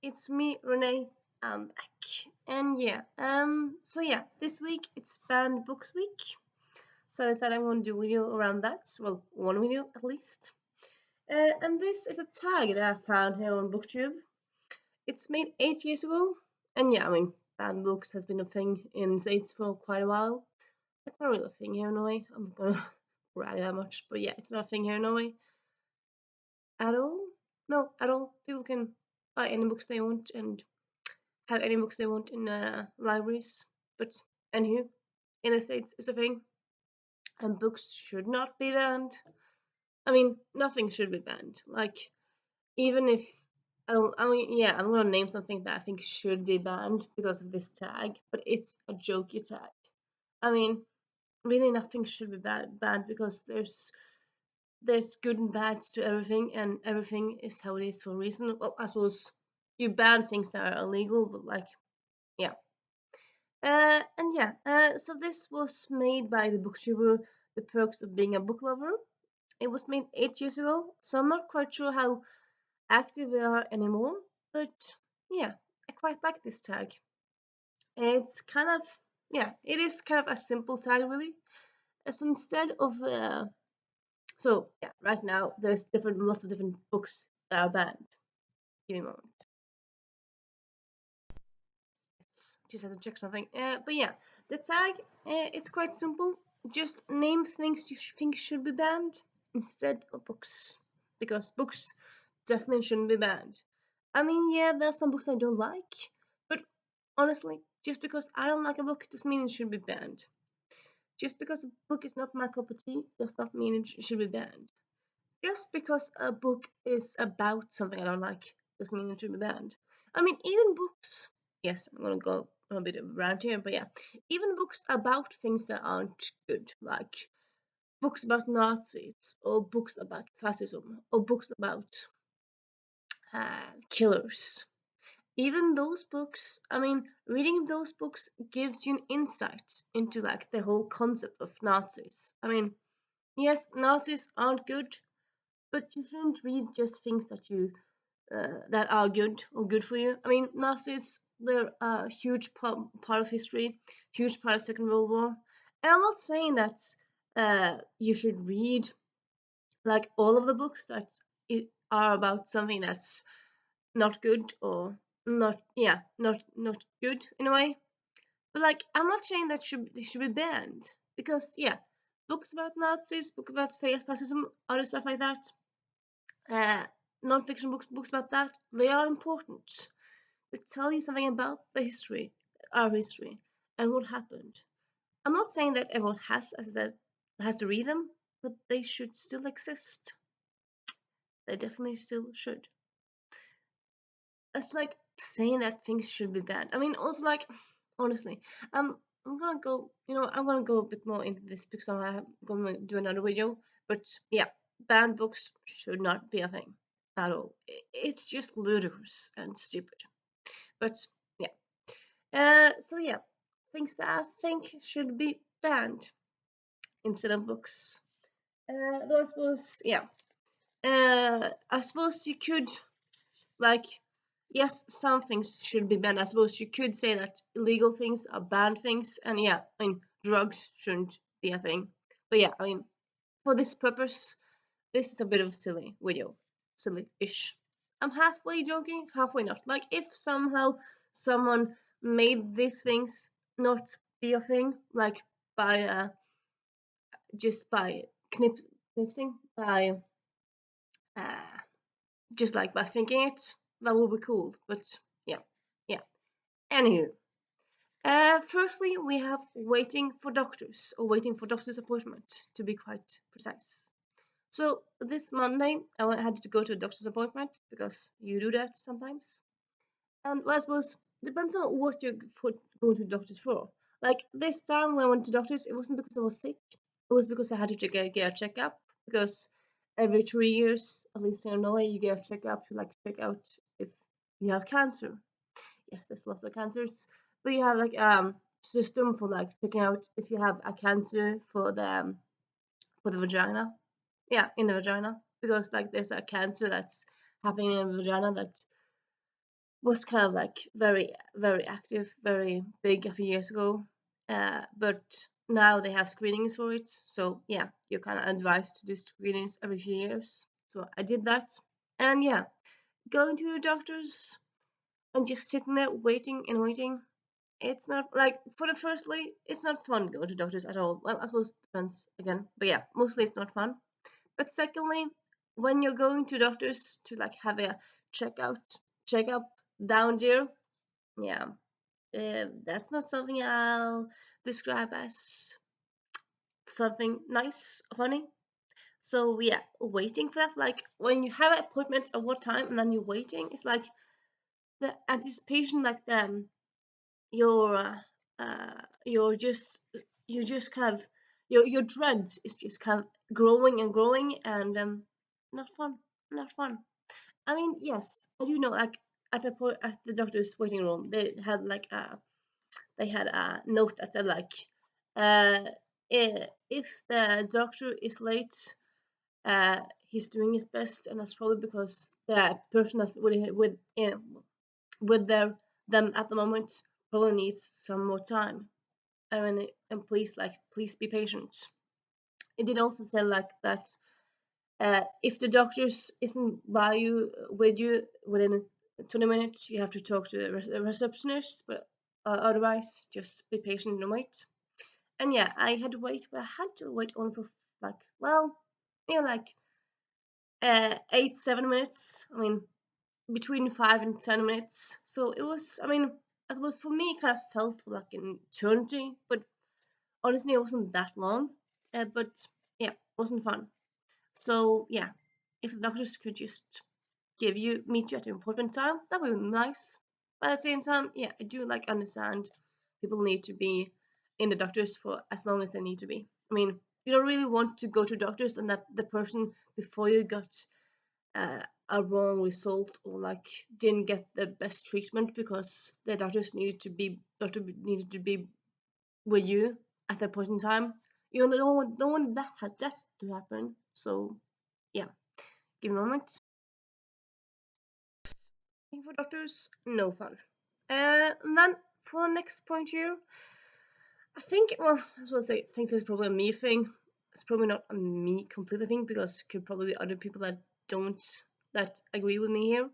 It's me, Renee. I'm back. And so this week it's Banned Books Week. So I decided I'm going to do a video around that. Well, one video at least. And this is a tag that I found here on BookTube. It's made 8 years ago. And banned books has been a thing in the States for quite a while. It's not really a thing here in Norway. I'm not going to brag that much. But yeah, it's not a thing here in Norway at all. No, at all. People can buy any books they want and have any books they want in libraries. But anywho, in the States is a thing, and books should not be banned. I mean, nothing should be banned. Like, even if I'm gonna name something that I think should be banned because of this tag, but it's a jokey tag. I mean, really, nothing should be banned because there's good and bad to everything, and everything is how it is for a reason. Well, I suppose you ban things that are illegal, but like, yeah. So this was made by the booktuber The Perks of Being a Book Lover. It was made 8 years ago, so I'm not quite sure how active they are anymore, but yeah, I quite like this tag. It's kind of, it is kind of a simple tag, really. So instead of, right now there's lots of different books that are banned. Give me a moment. Just have to check something. But yeah, the tag is quite simple. Just name things you think should be banned instead of books, because books definitely shouldn't be banned. I mean, yeah, there are some books I don't like, but honestly, just because I don't like a book doesn't mean it should be banned. Just because a book is not my cup of tea does not mean it should be banned. Just because a book is about something I don't like doesn't mean it should be banned. I mean, even books. Yes, I'm gonna go a bit around here, but yeah, even books about things that aren't good, like books about Nazis, or books about fascism, or books about killers. Even those books, I mean, reading those books gives you an insight into like the whole concept of Nazis. I mean, yes, Nazis aren't good, but you shouldn't read just things that are good or good for you. I mean, Nazis, they're a huge part of history, huge part of Second World War. And I'm not saying that you should read like all of the books that are about something that's not good or not good in a way. But like, I'm not saying that they should be banned because books about Nazis, books about fascism, other stuff like that, uh, non-fiction books about that, they are important. They tell you something about the history, our history, and what happened. I'm not saying that everyone has to read them, but they should still exist. They definitely still should. It's like saying that things should be banned. I mean, also like, honestly, I'm gonna go. I'm gonna go a bit more into this because I'm gonna do another video. But yeah, banned books should not be a thing at all. It's just ludicrous and stupid. But yeah. Things that I think should be banned instead of books. Though I suppose, I suppose you could, like, yes, some things should be banned. I suppose you could say that illegal things are banned things, and drugs shouldn't be a thing. But yeah, I mean, for this purpose, this is a bit of a silly video, silly-ish. I'm halfway joking, halfway not. Like, if somehow someone made these things not be a thing, like by just by knipsing, by uh, just like by thinking it, that would be cool. But yeah, yeah. Anywho, firstly, we have waiting for doctors, or waiting for doctor's appointment, to be quite precise. So this Monday, I had to go to a doctor's appointment because you do that sometimes. And well, I suppose depends on what you're going to the doctors for. Like this time when I went to doctors, it wasn't because I was sick. It was because I had to get a checkup. Because every 3 years, at least in Norway, you get a checkup to like check out if you have cancer. Yes, there's lots of cancers, but you have like system for like checking out if you have a cancer for the vagina. Yeah, in the vagina, because like there's a cancer that's happening in the vagina that was kind of like very, very active, very big a few years ago. But now they have screenings for it. So yeah, you're kind of advised to do screenings every few years. So I did that. And yeah, going to the doctors and just sitting there waiting and waiting. It's not like, for the firstly, it's not fun going to doctors at all. Well, I suppose it depends again, but yeah, mostly it's not fun. But secondly, when you're going to doctors to like have a checkup down there, yeah, that's not something I'll describe as something nice, funny. So yeah, waiting for that, like when you have an appointment at what time and then you're waiting, it's like the anticipation, like your you're just you just kind of your dread is just kind of growing and growing, and not fun, not fun. I mean, yes, I do know, like at the doctor's waiting room, they had a note that said like, uh, if the doctor is late, he's doing his best, and that's probably because the person that's with them at the moment probably needs some more time. I mean, and please be patient. It did also say like that, if the doctors isn't by you with you within 20 minutes, you have to talk to the receptionist, but otherwise just be patient and wait. And yeah, I had to wait, but I had to wait only for like, well, like 8 7 minutes. I mean, between 5 and 10 minutes. So it was, I mean, I suppose for me it kind of felt like an eternity, but honestly it wasn't that long. But yeah, it wasn't fun. So yeah, if the doctors could just meet you at an important time, that would be nice. But at the same time, yeah, I do like understand people need to be in the doctors for as long as they need to be. I mean, you don't really want to go to doctors and that the person before you got uh, a wrong result, or like didn't get the best treatment because the doctor needed to be with you at that point in time. You don't want that to happen. So yeah, give me a moment. For doctors, no fun. And then for the next point here, I think, well, I was gonna say, I think this is probably a me thing. It's probably not a me completely thing, because could probably be other people don't that agree with me here.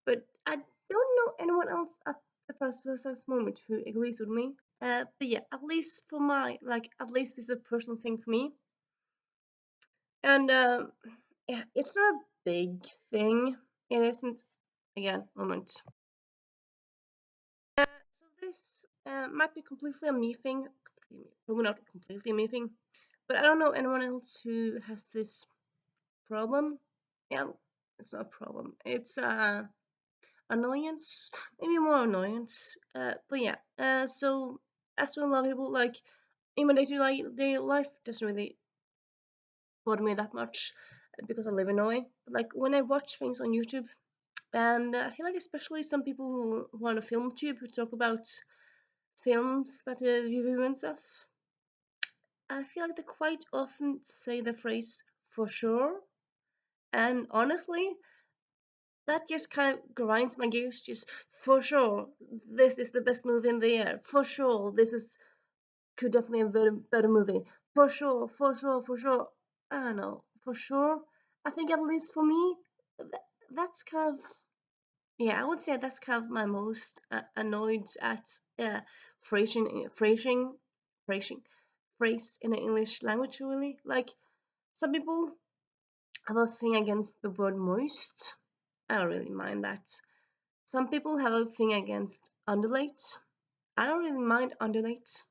But I don't know anyone else at the precise moment who agrees with me. But yeah, at least for at least this is a personal thing for me. And yeah, it's not a big thing. It isn't. Again, moment. So this might be completely a me thing. Probably not completely a me thing. But I don't know anyone else who has this problem. Yeah, it's not a problem. It's annoyance, maybe more annoyance. But yeah. So as with a lot of people, like in my day life doesn't really bother me that much, because I live in Norway. But like when I watch things on YouTube, and I feel like especially some people who are on a film tube who talk about films that they review and stuff, I feel like they quite often say the phrase "for sure," and honestly, that just kind of grinds my gears. Just for sure, this is the best movie in the year. For sure, this is could definitely be a better movie. For sure, for sure, for sure. I don't know. For sure, I think at least for me, that's kind of, yeah. I would say that's kind of my most annoyed at phrasing, phrase in the English language. Really, like some people have a thing against the word moist. I don't really mind that. Some people have a thing against undulate. I don't really mind undulate,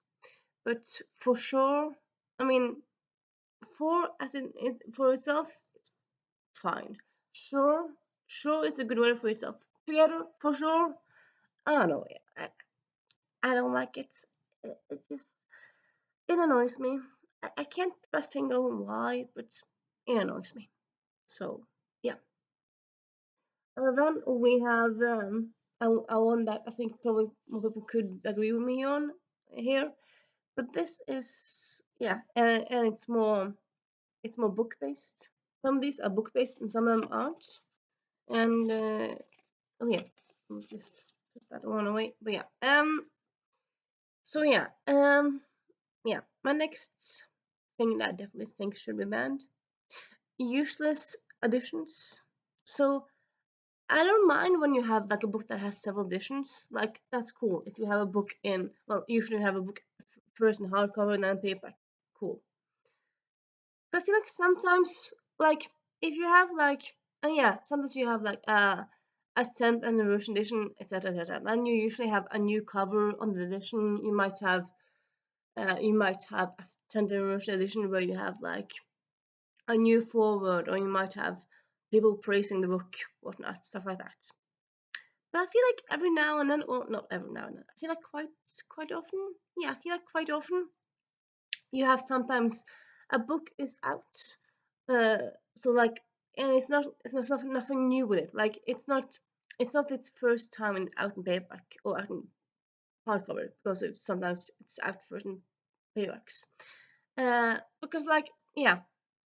but for sure, I mean, for as in for itself, it's fine. Sure, sure is a good word for itself. Together, for sure. I don't know. I don't like it. It just it annoys me. I can't put my finger on why, but it annoys me. So yeah. Then we have a one that I think probably more people could agree with me on here, but this is, yeah, and it's more book based. Some of these are book based and some of them aren't. And oh yeah, Let's just put that one away. But yeah, so yeah, my next thing that I definitely think should be banned: useless editions. So I don't mind when you have like a book that has several editions. Like that's cool. If you have a book in, well, usually you have a book first in hardcover and then paperback. Cool. But I feel like sometimes, like if you have like, yeah, sometimes you have like a 10th anniversary edition, etc., etc. Then you usually have a new cover on the edition. You might have a 10th anniversary edition where you have like a new forward, or you might have people praising the book, whatnot, stuff like that. But I feel like every now and then, well, not every now and then, I feel like quite often, yeah, I feel like quite often you have sometimes a book is out, so like, and it's not nothing new with it. Like it's not its first time out in paperback or out in hardcover, because sometimes it's out first in paperbacks. Because like, yeah,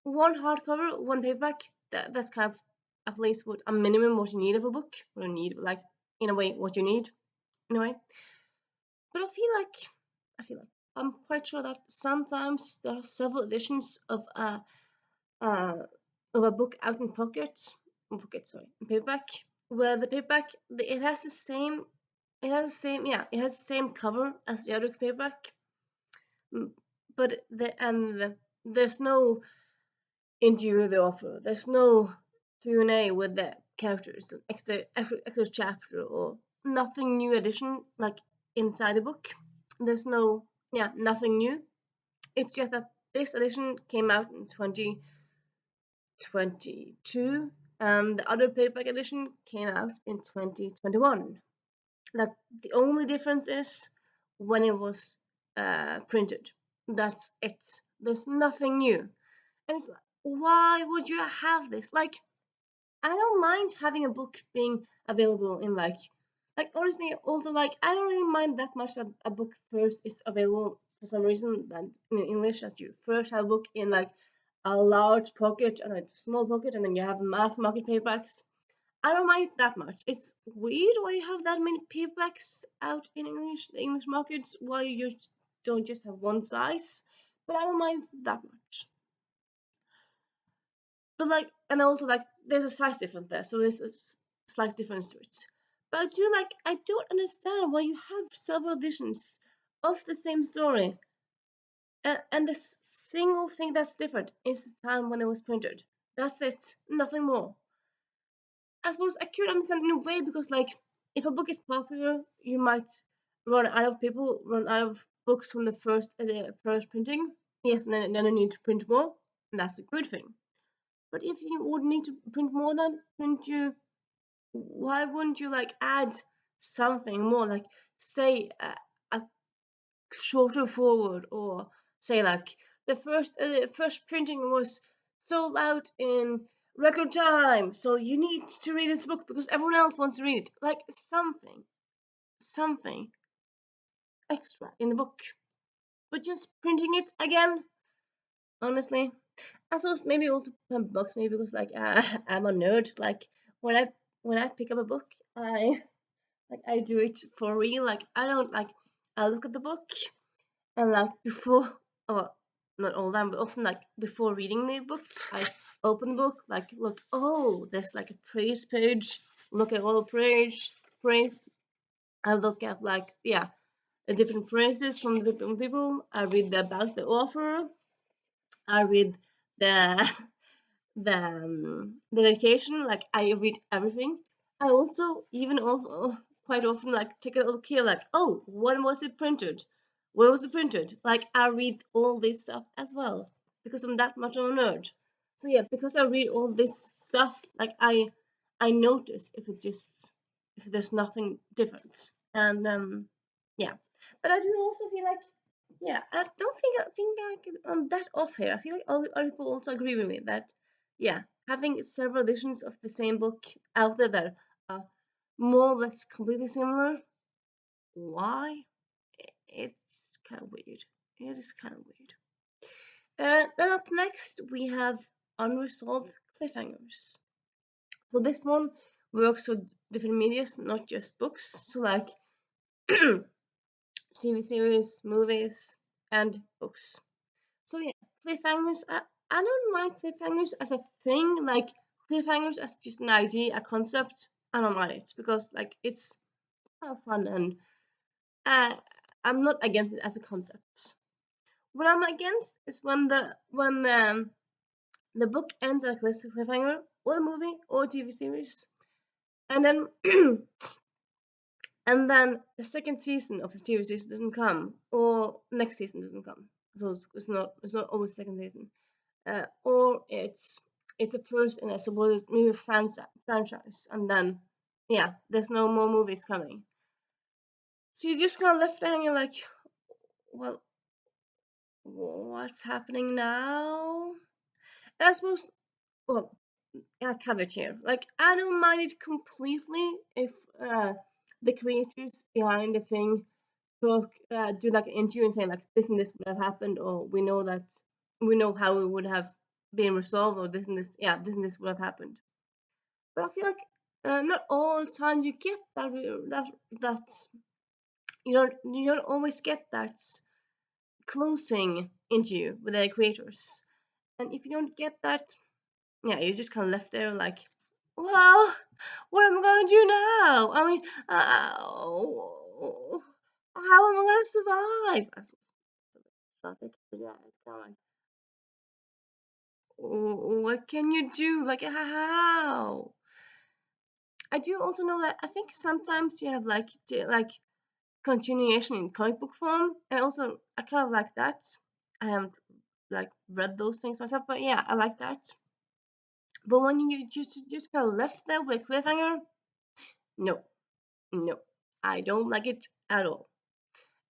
one hardcover, one paperback, that's kind of at least what a minimum what you need of a book. What you need, like in a way, what you need in a way. But I feel like I'm quite sure that sometimes there are several editions uh, of a book out in in paperback, where the paperback it has the same it has the same cover as the other paperback, but there's no interview with the author. There's no Q&A with the characters, extra chapter, or nothing new addition like inside the book. There's nothing new. It's just that this edition came out in 2022 and the other paperback edition came out in 2021. Like the only difference is when it was printed. That's it. There's nothing new. And it's like, why would you have this? Like, I don't mind having a book being available in like honestly, also like I don't really mind that much that a book first is available for some reason that in English, that you first have a book in like a large pocket and a small pocket, and then you have mass market paperbacks. I don't mind that much. It's weird why you have that many paperbacks out in the English markets. Why you don't just have one size? But I don't mind that much. But like, and also like, there's a size difference there, so there's a slight difference to it. But I don't understand why you have several editions of the same story, and the single thing that's different is the time when it was printed. That's it, nothing more. I suppose I could understand in a way, because like, if a book is popular, you might run out of books from the first printing. Yes, and then you need to print more, and that's a good thing. But if you would need to print more, then couldn't you? Why wouldn't you like add something more? Like say a shorter forward, or say like the first printing was sold out in record time, so you need to read this book because everyone else wants to read it. Like something extra in the book. But just printing it again, honestly. I suppose maybe also some books, maybe because like I'm a nerd. Like when I when I pick up a book, I do it for real. Like I don't like I look at the book, and like before, oh, not all the time, but often like before reading the book, I open the book, like look, oh, there's like a praise page. Look at all the praise. I look at like the different phrases from the different people. I read about the author. I read the the dedication. Like I read everything. I also quite often like take a little care, like, oh, when was it printed? Where was it printed? Like I read all this stuff as well, because I'm that much of a nerd. So yeah, because I read all this stuff, like I notice if there's nothing different. And yeah. But I do also feel like, yeah, I think I can, that off here. I feel like other people also agree with me that, yeah, having several editions of the same book out there that are more or less completely similar, why? It's kind of weird. It is kind of weird. Then up next we have unresolved cliffhangers. So this one works with different medias, not just books. So like TV series, movies, and books. So yeah, cliffhangers. I don't mind cliffhangers as a thing. Like cliffhangers as just an idea, a concept. I don't mind it because like it's kind of fun, and uh, I'm not against it as a concept. What I'm against is when the book ends at a cliffhanger, or a movie, or a TV series, and then and then the second season of the TV series doesn't come, or next season doesn't come. So it's not always the second season, or it's a first in a supposed movie franchise, and then yeah, there's no more movies coming. So you just kind of left there and you're like, well, what's happening now? And I suppose, well, a caveat here. Like, I don't mind it completely if the creators behind the thing do like an interview and say like this and this would have happened, or we know how it would have been resolved, or this and this, yeah, this and this would have happened. But I feel like not all the time you get that you don't always get that closing interview with the creators, and if you don't get that, yeah, you're just kind of left there like, well, what am I going to do now? I mean, how am I going to survive? I suppose traffic, but yeah, it's kind of like, what can you do? Like, how? I do also know that I think sometimes you have like continuation in comic book form, and also I kind of like that. I haven't like read those things myself, but yeah, I like that. But when you just kind of left there with cliffhanger, no, no, I don't like it at all.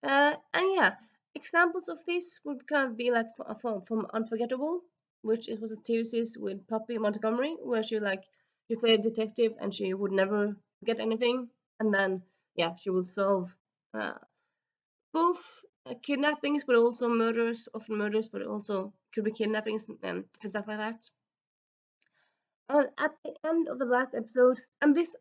And yeah, examples of this would kind of be like from Unforgettable, which it was a TV series with Poppy Montgomery, where she played a detective and she would never forget anything, and then yeah, she would solve uh, both kidnappings, but also murders, often murders, but also could be kidnappings and stuff like that. And at the end of the last episode, and this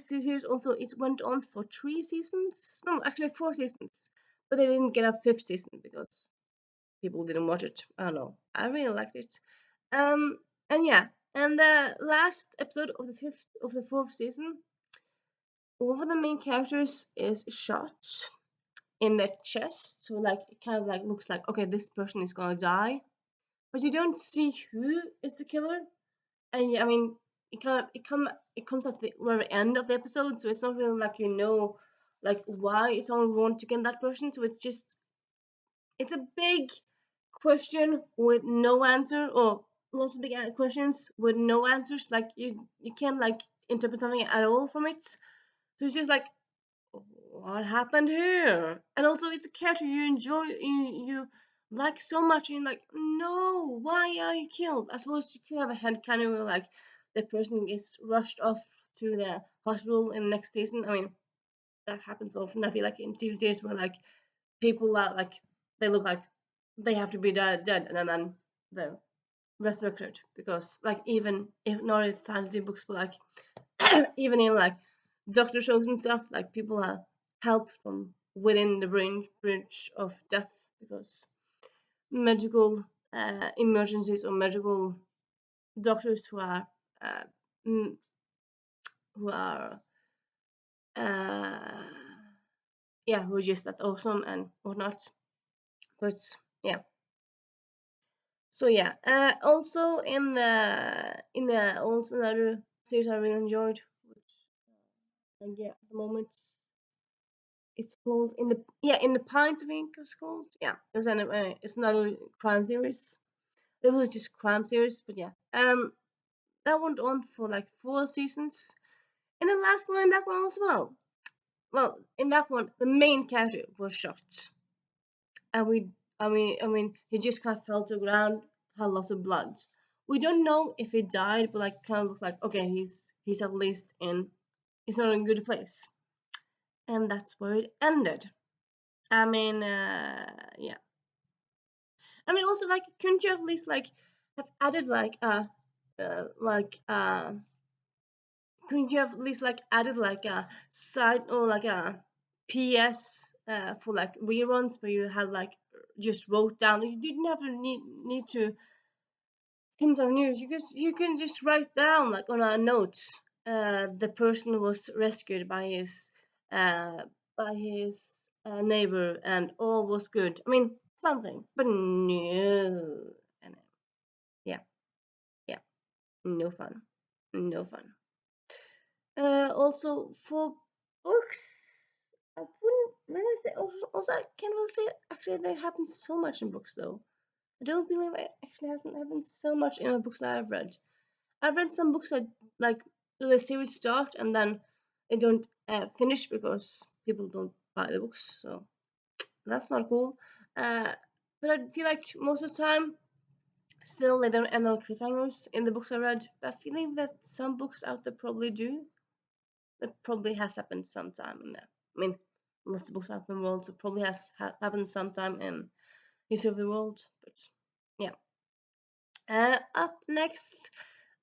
series also it went on for 3 seasons. No, actually 4 seasons, but they didn't get a fifth season because people didn't watch it. I don't know. I really liked it. And yeah, and the last episode of the fourth season, one of the main characters is shot in the chest, so like it kind of like looks like okay, this person is gonna die, but you don't see who is the killer. And yeah, I mean, it comes at the very end of the episode, so it's not really like like why someone want to get that person. So it's a big question with no answer, or lots of big questions with no answers. Like you can't like interpret something at all from it. So it's just like what happened here? And also, it's a character you enjoy, you like so much, and you're like, no, why are you killed? I suppose you could have a head kind of where, like, the person is rushed off to the hospital in the next season. I mean, that happens often. I feel like in TV series where, like, people are, like, they look like they have to be dead, and then they're resurrected. Because, like, even if not in fantasy books, but, like, even in like doctor shows and stuff, like people are helped from within the bridge of death because medical emergencies or medical doctors uh, mm, who are uh, yeah, who are just that awesome and whatnot. But yeah, so yeah. Also in the also another series I really enjoyed, which yeah, at the moment it's called in the Pines, I think it's called. Yeah, it's another crime series. It was just crime series, but yeah. That went on for like 4 seasons. And the last one in that one as well. Well, in that one, the main character was shot, and he just kind of fell to the ground, had lots of blood. We don't know if he died, but like kind of looked like okay, he's at least he's not in a good place, and that's where it ended. I mean, yeah. I mean, also like, couldn't you at least like have added like like couldn't you have at least like added like a side or like a PS for like reruns where you had like just wrote down, you didn't have to need to things on news. You can just write down like on a note. The person was rescued uh, by his neighbor, and all was good. I mean something, but no, and yeah, yeah, no fun, no fun. Also for books, I wouldn't really say. Also, I can't really say actually they happen so much in books though. I don't believe it actually hasn't happened so much in the books that I've read. I've read some books that like the series start and then they don't finish because people don't buy the books. So that's not cool. Uh, but I feel like most of the time, still they don't end on cliffhangers in the books I read. But I feel that some books out there probably do. That probably has happened sometime in there. I mean, most of the books out in the world, so probably has happened sometime in history of the world. But yeah. Up next,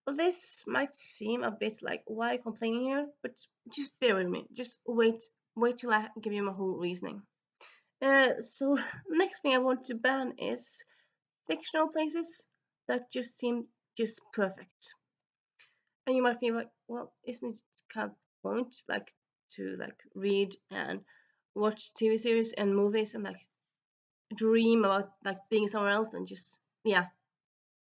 well, this might seem a bit like why complaining here, but just bear with me. Just wait till I give you my whole reasoning. So next thing I want to ban is fictional places that just seem just perfect. And you might feel like, well, isn't it kind of point like to like read and watch TV series and movies and like dream about like being somewhere else and just yeah,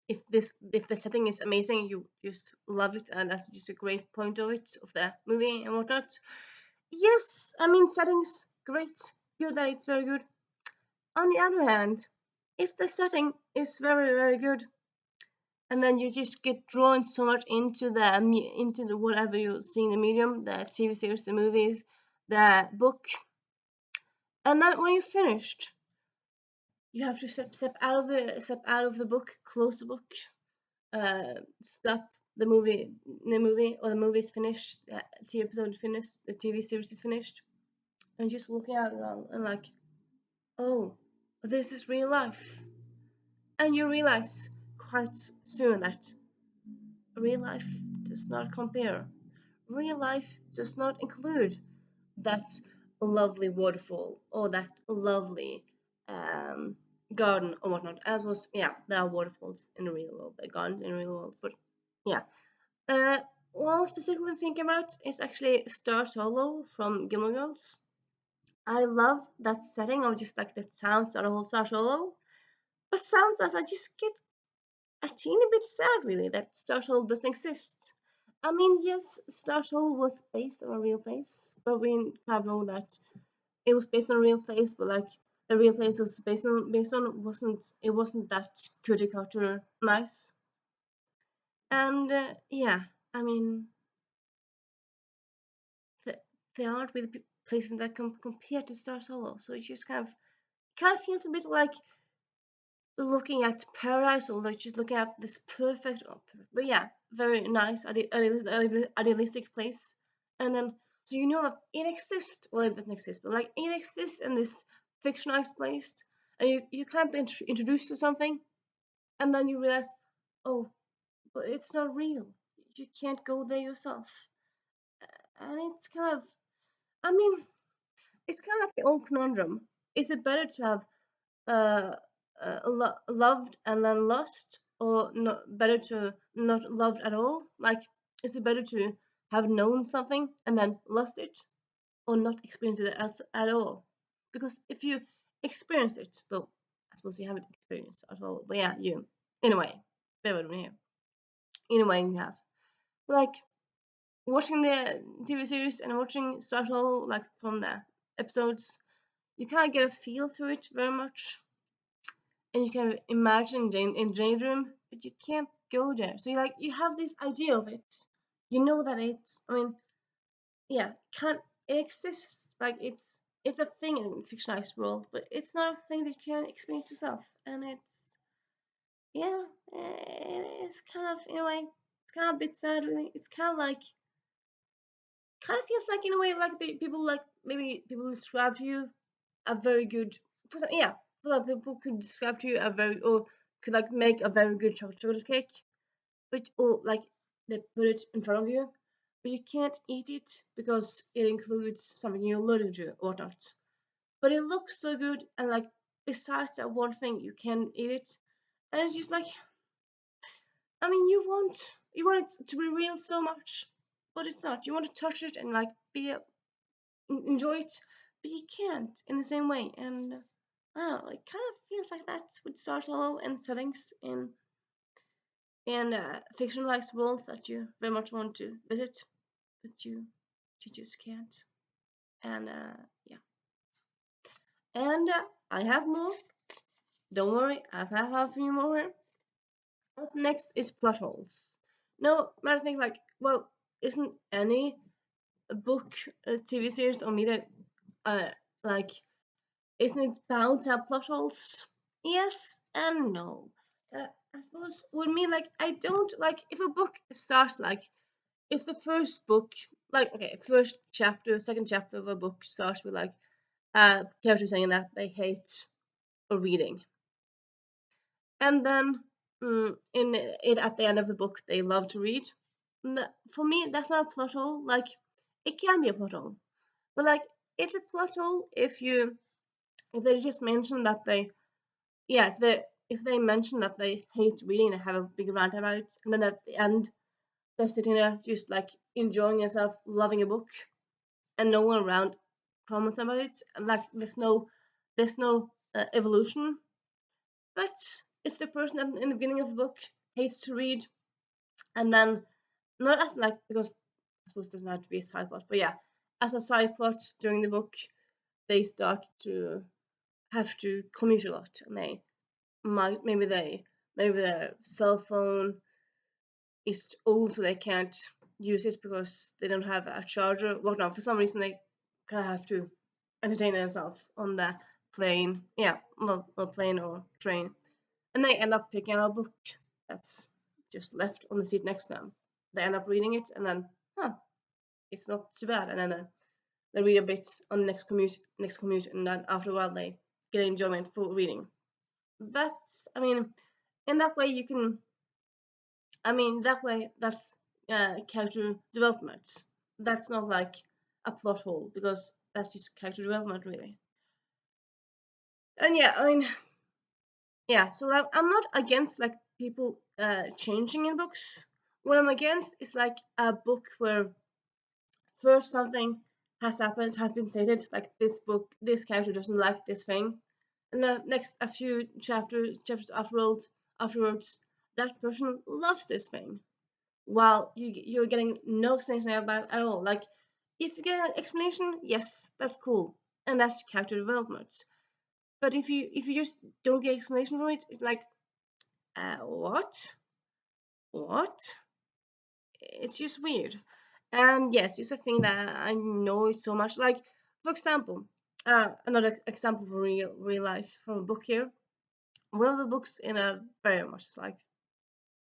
if the setting is amazing, you just love it, and that's just a great point of it of the movie and whatnot. Yes, I mean settings great, good that it's very good. On the other hand, if the setting is very very good, and then you just get drawn so much into the whatever you see in the medium, the TV series, the movies, the book, and then when you're finished, you have to step out of the book, close the book, stop the movie or the movie is finished, the episode is finished, the TV series is finished, and just looking out around and like, oh, this is real life, and you realize quite soon that real life does not compare. Real life does not include that lovely waterfall or that lovely um, garden or whatnot. As was, yeah, there are waterfalls in the real world, there are gardens in the real world, but yeah. Uh, what I'm specifically thinking about is actually Star Solo from Gilmore Girls. I love that setting of just like that sounds of the whole Star Solo, but sounds as I just get a teeny bit sad really that Star Solo doesn't exist. I mean, yes, Star Solo was based on a real place, but we kind of know that it was based on a real place, but like the real place was based on wasn't that cookie cutter nice. And yeah, I mean, th- there aren't really places that can compare to Star Solo. So it just kind of feels a bit like looking at paradise or like just looking at this perfect, but yeah, very nice idealistic place. And then so you know that it exists. Well, it doesn't exist, but like it exists in this fictionalized place, and you kind of introduced to something, and then you realize, oh, but it's not real. You can't go there yourself, and it's kind of, I mean, it's kind of like the old conundrum. Is it better to have uh, loved and then lost, or not better to not loved at all? Like, is it better to have known something and then lost it, or not experience it at all? Because if you experience it, though, I suppose you haven't experienced it at all. But yeah, you anyway. Bear with me here. Anyway, you have like watching the TV series and watching Star Solo, like from the episodes, you kind of get a feel to it very much, and you can imagine in daydream, but you can't go there. So you like you have this idea of it, you know that it's. I mean, yeah, can't it exists like it's a thing in fictionalized world, but it's not a thing that you can experience yourself, and it's yeah, it's kind of in a way, it's kind of a bit sad. Really, it's kind of feels like in a way like the people like maybe people describe to you a very good for some, yeah, for some people could describe to you a very or could like make a very good chocolate cake, but or like they put it in front of you, but you can't eat it because it includes something you're allergic to or whatnot. But it looks so good, and like besides that one thing, you can eat it, and it's just like, I mean, you want it to be real so much, but it's not. You want to touch it and like enjoy it, but you can't in the same way. And I don't know, it kind of feels like that with Star Hollow and settings in fictionalized worlds that you very much want to visit, but you just can't. And yeah, and I have more. Don't worry, I have a few more here. Up next is plot holes. No, I think like, well, isn't any book, TV series, or media uh like isn't it bound to have plot holes? Yes and no. I suppose with me, like, I don't like if a book starts like, if the first book, like, okay, first chapter, second chapter of a book starts with like character saying that they hate reading, and then in it at the end of the book they love to read. For me, that's not a plot hole. Like, it can be a plot hole, but like, it's a plot hole if they just mention that they, yeah, if they mention that they hate reading, they have a big rant about it, and then at the end they're sitting there just like enjoying yourself, loving a book, and no one around comments about it, and like there's no evolution. But if the person in the beginning of the book hates to read, and then not as like, because I suppose there's not to be a side plot, but yeah, as a side plot during the book, they start to have to commute a lot, and they might maybe their cell phone is old, so they can't use it because they don't have a charger. Whatnot. For some reason, they kind of have to entertain themselves on the plane. Yeah, well, a plane or train, and they end up picking up a book that's just left on the seat next to them. They end up reading it, and then, huh, it's not too bad. And then they read a bit on the next commute, and then after a while, they get enjoyment for reading. That's, I mean, in that way, you can, I mean, that way, that's character development. That's not like a plot hole, because that's just character development, really. And yeah, I mean, yeah. So I'm not against like people changing in books. What I'm against is like a book where first something has happened, has been stated, like this character doesn't like this thing, and the next a few chapters afterwards, that person loves this thing, while you're getting no explanation about it at all. Like, if you get an explanation, yes, that's cool, and that's character development. But if you just don't get explanation for it, it's like, what? What? It's just weird. And yes, it's a thing that I know it so much. Like, for example, another example from real life from a book here. One of the books in a very much like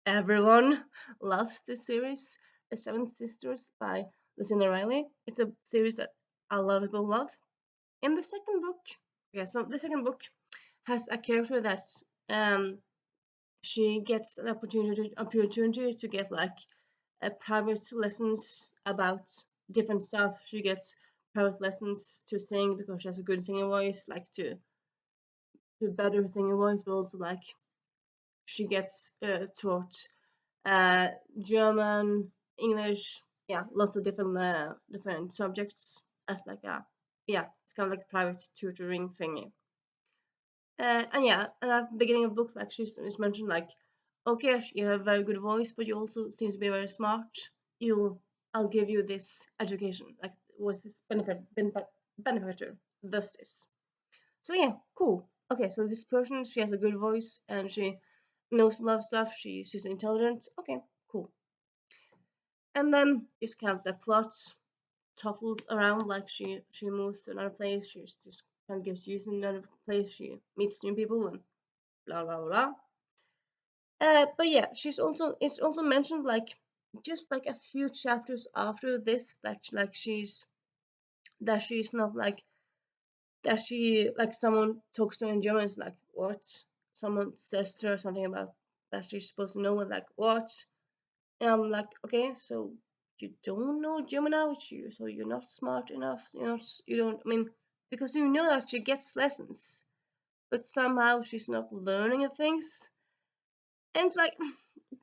everyone loves this series, The Seven Sisters by Lucinda Riley. It's a series that a lot of people love. In the second book, yeah, so the second book has a character that um she gets an opportunity to get like private lessons about different stuff. She gets private lessons to sing because she has a good singing voice, like to better her singing voice, but also like she gets taught uh, German, English, yeah, lots of different subjects as like a, yeah, it's kind of like a private tutoring thingy. And yeah, and at the beginning of the book, like she's mentioned like, okay, you have a very good voice, but you also seem to be very smart. I'll give you this education. Like, what's this benefit thus this? So yeah, cool. Okay, so this person, she has a good voice and she knows a lot of stuff. She's intelligent. Okay, cool. And then just kind of the plot topples around, like she moves to another place, she just kind of gets used in another place, she meets new people and blah blah blah. But yeah, it's also mentioned like just like a few chapters after this that like she's not like that she like someone talks to her in German, it's like, what? Someone says to her something about that she's supposed to know, and like, what? And I'm like, okay, so you don't know Gemini, so you're not smart enough. You don't. I mean, because you know that she gets lessons, but somehow she's not learning the things. And it's like,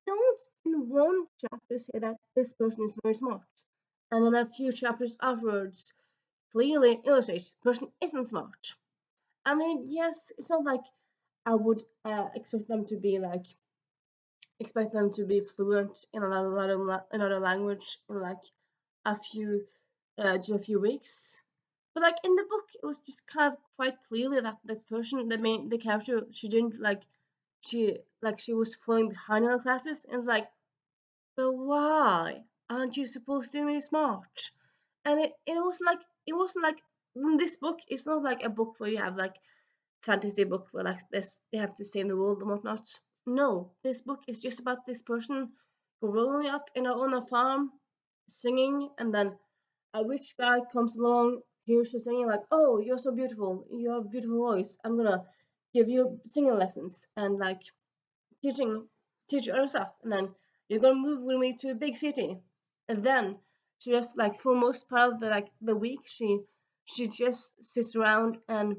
don't in one chapter say that this person is very smart, and then a few chapters afterwards clearly illustrate the person isn't smart. I mean, yes, it's not like I would expect them to be fluent in another language in like a few just a few weeks. But like in the book, it was just kind of quite clearly that the person, the character, she didn't she was falling behind in her classes, and it's like, but why aren't you supposed to be smart? And it wasn't like in this book. It's not like a book where you have like fantasy book where like this they have to stay in the world and whatnot. No, this book is just about this person growing up on a farm, singing, and then a rich guy comes along, hears her singing, like, "Oh, you're so beautiful. You have a beautiful voice. I'm gonna give you singing lessons and like teaching teach you other stuff, and then you're gonna move with me to a big city." And then she just like for most part of the week, she just sits around and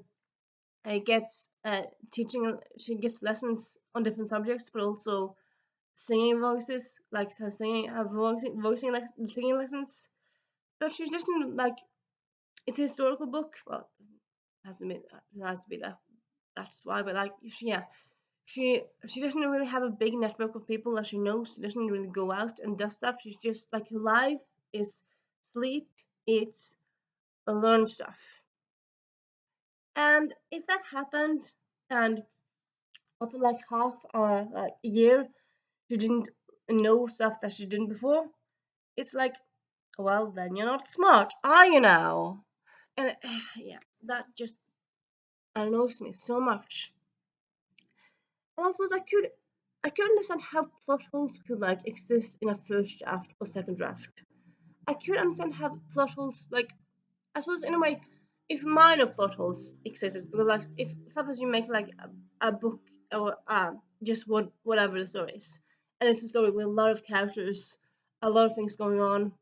gets teaching. She gets lessons on different subjects, but also singing voices, like her singing, her singing lessons. But she's just like it's a historical book. Well, it has to be that. That's why. But like, yeah, she doesn't really have a big network of people that she knows. She doesn't really go out and does stuff. She's just like her life is sleep, eat, learn stuff. And if that happened, and after like half like a year, she didn't know stuff that she didn't before, it's like, well, then you're not smart, are you now? And yeah, that just annoys me so much. And I suppose I could understand how plot holes could like exist in a first draft or second draft. I could understand how plot holes like I suppose in a way if minor plot holes exist because like if sometimes you make like a book or just whatever the story is, and it's a story with a lot of characters, a lot of things going on,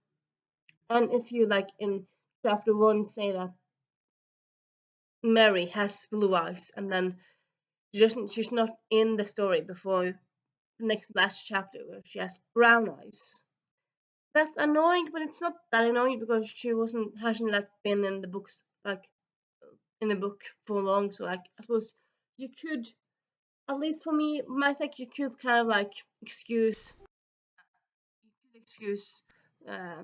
and if you like in chapter one say that Mary has blue eyes and then she's not in the story before the next last chapter where she has brown eyes. That's annoying, but it's not that annoying because she hasn't like been in the books like in the book for long. So like I suppose you could, at least for me, my sake, you could kind of like excuse uh,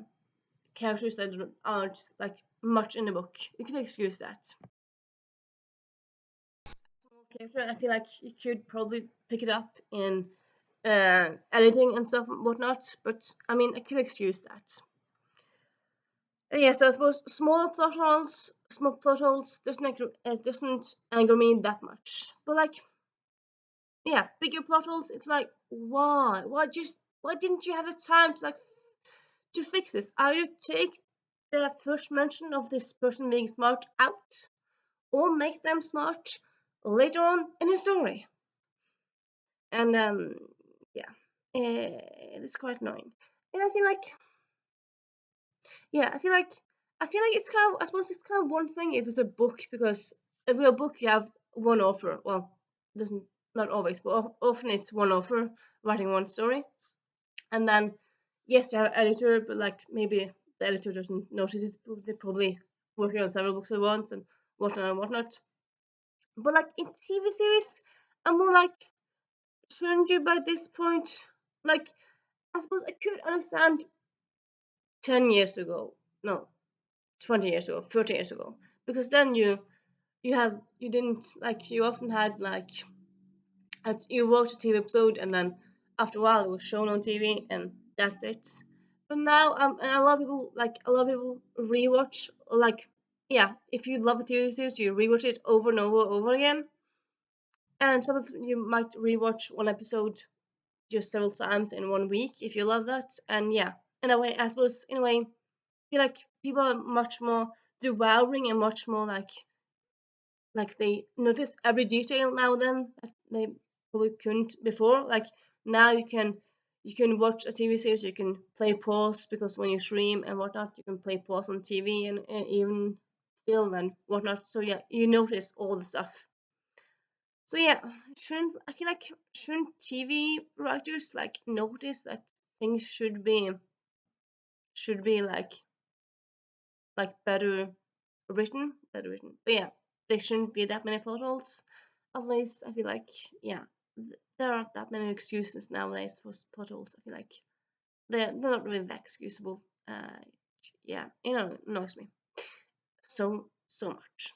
characters that aren't like much in the book. You could excuse that. Small character, I feel like you could probably pick it up in editing and stuff and whatnot. But I mean, I could excuse that. Yeah, so I suppose small plot holes doesn't anger me that much. But like, yeah, bigger plot holes. It's like, why didn't you have the time to like to fix this? Either take the first mention of this person being smart out, or make them smart later on in the story. And yeah, it's quite annoying. And I feel like it's kind of I suppose it's kind of one thing if it's a book because if it's a book you have one author. Well, doesn't not always, but often it's one author writing one story, and then yes, you have an editor, but like maybe the editor doesn't notice it. They're probably working on several books at once and whatnot and whatnot. But like in TV series, I'm more like, shouldn't you by this point? Like I suppose I could understand 10 years ago. No, 20 years ago, 30 years ago, because then you didn't like you often had like you watch a TV episode and then after a while it was shown on TV and that's it. But now a lot of people rewatch like yeah, if you love a TV series you rewatch it over and over and over again, and sometimes you might rewatch one episode just several times in one week if you love that, and yeah, in a way I suppose in a way feel like people are much more devouring and much more like they notice every detail now then like they probably couldn't before. Like now you can you can watch a TV series, you can play pause because when you stream and whatnot, you can play pause on TV and even still and whatnot. So yeah, you notice all the stuff. So yeah, shouldn't I feel like shouldn't TV writers like notice that things should be like better written. But yeah, there shouldn't be that many plot holes. At least I feel like yeah, there aren't that many excuses nowadays for plot holes. I feel like they're not really that excusable. Yeah, it annoys me so much.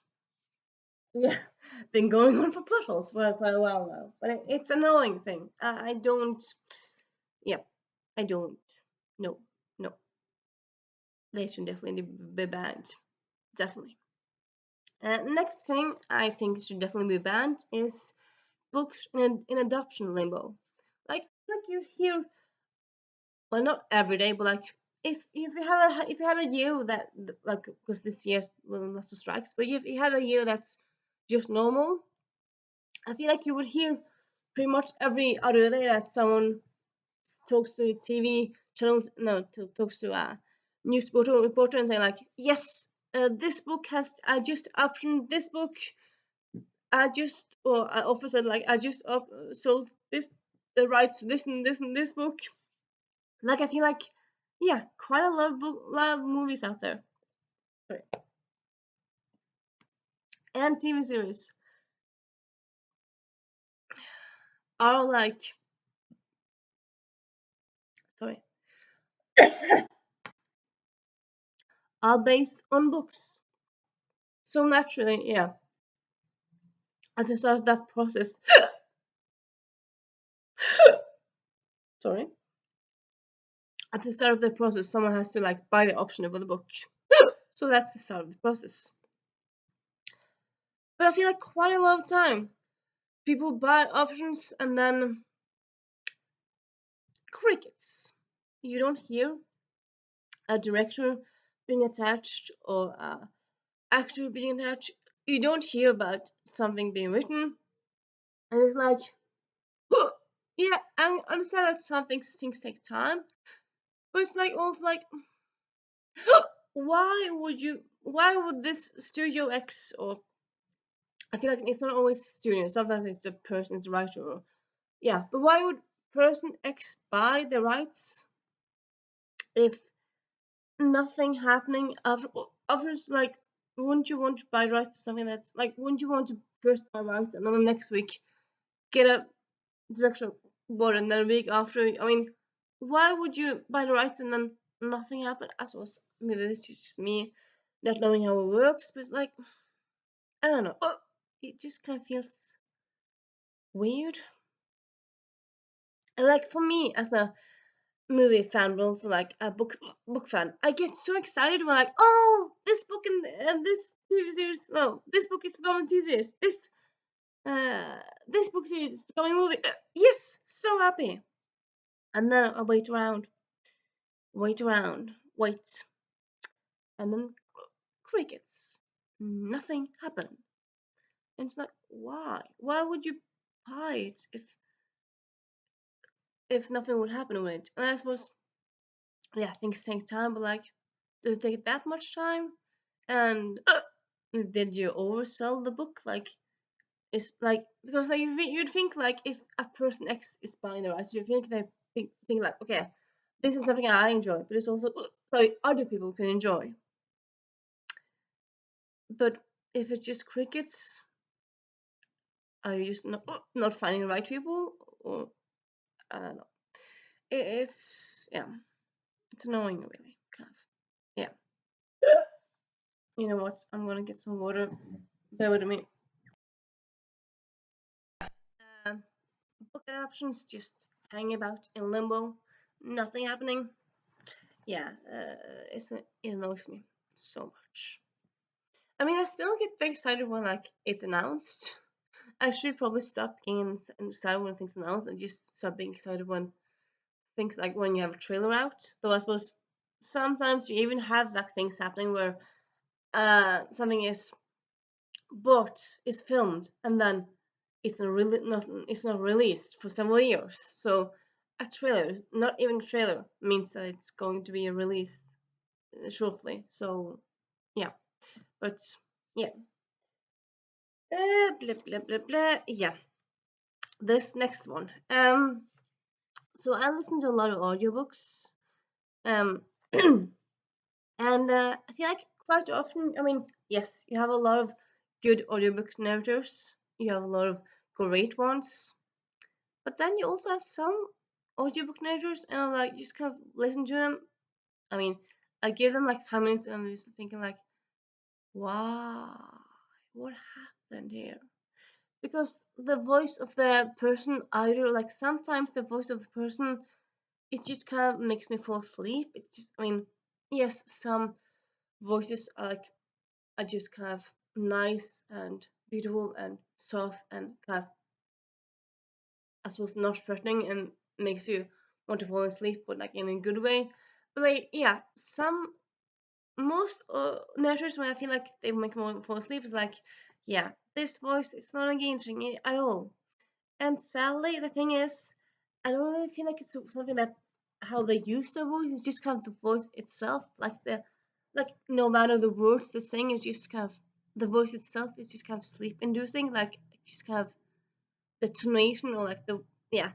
Yeah, been going on for plot holes for quite a while now, but it's an annoying thing. I don't. Yeah, I don't. No, no, they should definitely be banned. Definitely. Next thing I think should definitely be banned is books in adoption limbo. Like you hear, well, not every day, but like if you had a year that like because this year's well, lots of strikes, but if you had a year that's just normal, I feel like you would hear pretty much every other day that someone talks to TV channels, no, talks to a news reporter and say like, yes, this book has I just optioned this book. I just or I also said like I just sold this the rights to this and this and this book. Like I feel like yeah, quite lot of movies out there. Sorry. And TV series are like sorry are based on books. So naturally, yeah, at the start of that process, sorry, at the start of the process, someone has to like buy the option of the book. So that's the start of the process. But I feel like quite a lot of time people buy options and then crickets. You don't hear a director being attached or a actor being attached. You don't hear about something being written, and it's like, yeah, I understand that some things take time, but it's like also like, why would this Studio X or I feel like it's not always studio. Sometimes it's the person, it's the writer. Or, yeah, but why would person X buy the rights if nothing happening after it's like wouldn't you want to buy rights to something that's like wouldn't you want to first buy rights and then the next week get a direction board and then a week after I mean why would you buy the rights and then nothing happened I suppose maybe this is just me not knowing how it works but it's like I don't know it just kind of feels weird and like for me as a movie fan, but also like a book fan. I get so excited when like, oh, this book and this TV series. No, this book is becoming TV series. This book series is becoming a movie. Yes, so happy. And then I wait, and then crickets. Nothing happened. And it's like, why? Why would you buy it if nothing would happen with it? And I suppose, yeah, things take time, but like, does it take that much time? And did you oversell the book? Like, it's like because like you'd think like if a person X is buying the rights, you think they think like okay, this is something I enjoy, but it's also sorry other people can enjoy. But if it's just crickets, are you just not finding the right people, or I don't know. It's yeah, it's annoying really, kind of. Yeah. You know what? I'm gonna get some water. Bear with me. Um, book adaptations just hang about in limbo, nothing happening. Yeah, it annoys me so much. I mean, I still get very excited when like it's announced. I should probably stop getting excited when things announced and just start being excited when things like when you have a trailer out. Though I suppose sometimes you even have like things happening where something is bought, is filmed, and then it's not released for several years. So a trailer, not even a trailer, means that it's going to be released shortly. So yeah, but yeah, blah blah blah blah. Yeah, this next one. So I listen to a lot of audiobooks. Um, and I feel like quite often, I mean, yes, you have a lot of good audiobook narrators. You have a lot of great ones, but then you also have some audiobook narrators, and I'm like, you just kind of listen to them. I mean, I give them like 5 minutes, and I'm just thinking like, wow, what happened here? Because the voice of the person, either like sometimes the voice of the person, it just kind of makes me fall asleep. It's just, I mean, yes, some voices are just kind of nice and beautiful and soft and kind of, I suppose, not threatening and makes you want to fall asleep, but like in a good way. But like, yeah, some most narrators when I feel like they make me want to fall asleep is like, yeah, this voice it's not engaging at all. And sadly, the thing is, I don't really feel like it's something that how they use their voice. It's just kind of the voice itself, like no matter the words they're saying, it's just kind of the voice itself is just kind of sleep inducing, like just kind of the tonation or like the yeah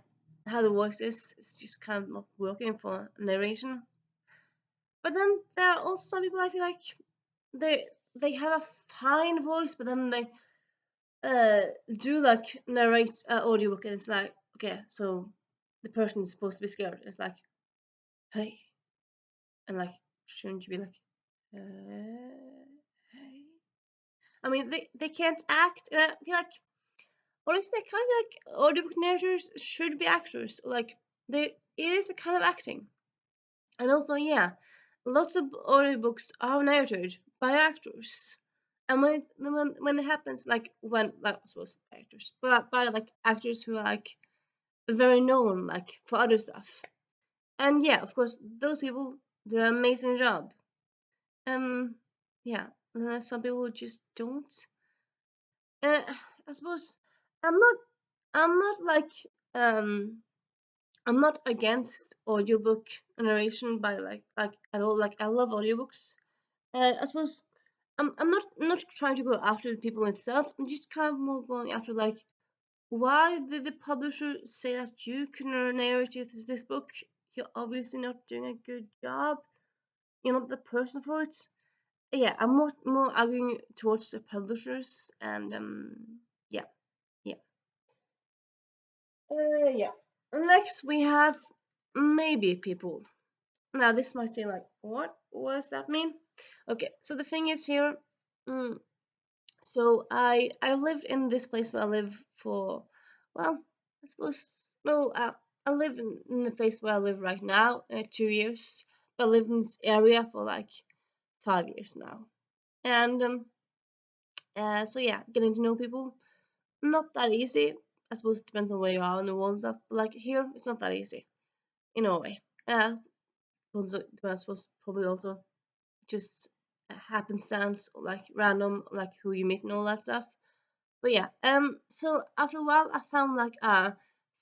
how the voice is just kind of not working for narration. But then there are also some people I feel like they they have a fine voice, but then they do like narrate audiobook and it's like okay, so the person is supposed to be scared. It's like hey, and like shouldn't you be like hey? I mean they can't act. I feel like honestly, I kind of like audiobook narrators should be actors. Like there is a kind of acting, and also yeah, lots of audiobooks are narrated by actors. And when it happens, like I suppose actors, but by like actors who are like very known, like for other stuff. And yeah, of course, those people do an amazing job. Yeah, and then some people just don't. Uh, I suppose I'm not, I'm not like, um, I'm not against audiobook narration by like at all. Like I love audiobooks. I suppose I'm not trying to go after the people itself. I'm just kind of more going after like why did the publisher say that you can narrate this book? You're obviously not doing a good job. You're not the person for it. Yeah, I'm more arguing towards the publishers and yeah, yeah. Yeah. Next we have maybe people. Now this might seem like what does that mean? Okay, so the thing is here, mm, so I lived in this place where I live for well, I suppose no, I live in the place where I live right now, 2 years, but I live in this area for like 5 years now, and so yeah, getting to know people not that easy. I suppose it depends on where you are in the world and stuff, but like here it's not that easy in a way. Also, I suppose probably also just happenstance, like random, like who you meet and all that stuff. But yeah, so after a while, I found like a